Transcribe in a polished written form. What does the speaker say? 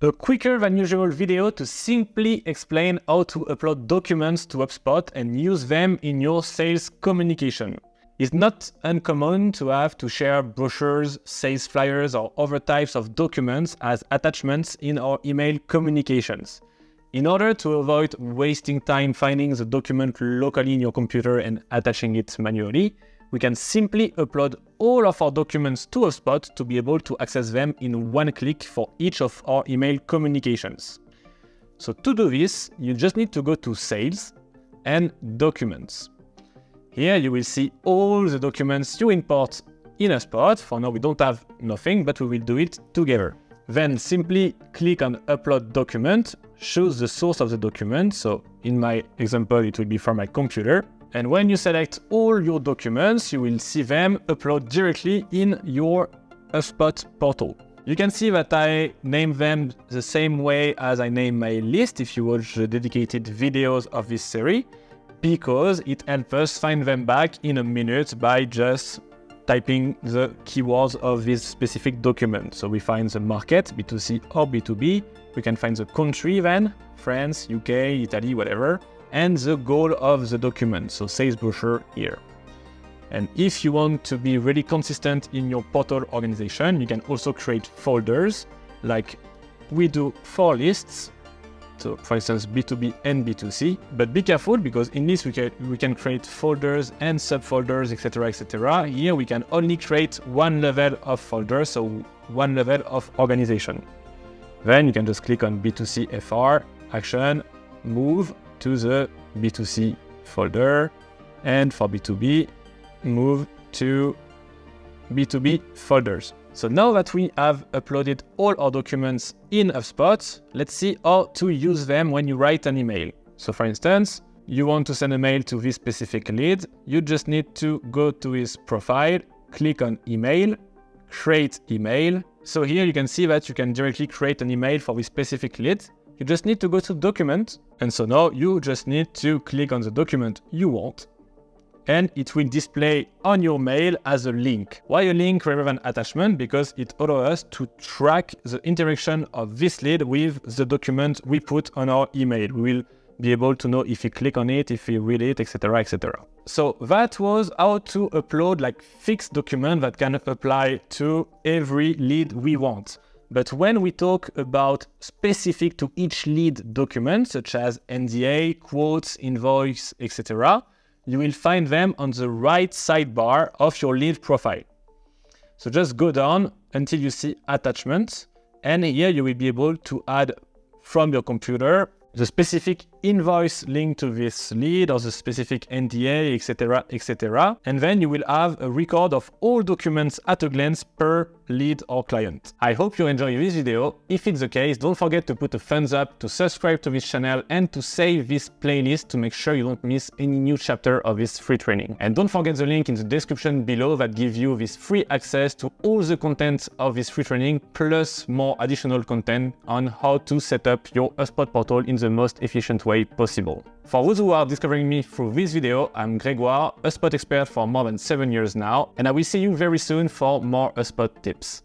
A quicker than usual video to simply explain how to upload documents to HubSpot and use them in your sales communication. It's not uncommon to have to share brochures, sales flyers, or other types of documents as attachments in our email communications. In order to avoid wasting time finding the document locally in your computer and attaching it manually, we can simply upload all of our documents to HubSpot to be able to access them in one click for each of our email communications. So to do this, you just need to go to Sales and Documents. Here you will see all the documents you import in HubSpot. For now we don't have nothing, but we will do it together. Then simply click on Upload Document, choose the source of the document. So in my example, it will be from my computer. And when you select all your documents, you will see them upload directly in your HubSpot portal. You can see that I name them the same way as I name my list if you watch the dedicated videos of this series, because it helps us find them back in a minute by just typing the keywords of this specific document. So we find the market, B2C or B2B. We can find the country then, France, UK, Italy, whatever, and the goal of the document, so sales brochure here. And if you want to be really consistent in your portal organization, you can also create folders like we do for lists. So for instance, B2B and B2C, but be careful because in this we can create folders and subfolders, etc., etc. Here we can only create one level of folder, so one level of organization. Then you can just click on B2C FR, action, move to the B2C folder, and for B2B, move to B2B folders. So now that we have uploaded all our documents in HubSpot, let's see how to use them when you write an email. So for instance, you want to send a mail to this specific lead, you just need to go to his profile, click on email, create email. So here you can see that you can directly create an email for this specific lead. You just need to go to document. And so now you just need to click on the document you want, and it will display on your mail as a link. Why a link rather than attachment? Because it allows us to track the interaction of this lead with the document we put on our email. We will be able to know if you click on it, if you read it, etc., etc. So that was how to upload like fixed document that can apply to every lead we want. But when we talk about specific to each lead document, such as NDA, quotes, invoice, etc., you will find them on the right sidebar of your lead profile. So just go down until you see attachments, and here you will be able to add from your computer the specific invoice linked to this lead or the specific NDA, etc., etc. And then you will have a record of all documents at a glance per lead or client. I hope you enjoy this video. If it's the case, don't forget to put a thumbs up, to subscribe to this channel, and to save this playlist to make sure you don't miss any new chapter of this free training. And don't forget the link in the description below that gives you this free access to all the content of this free training, plus more additional content on how to set up your HubSpot portal in the most efficient way possible. For those who are discovering me through this video, I'm Grégoire, HubSpot expert for more than 7 years now, and I will see you very soon for more HubSpot tips.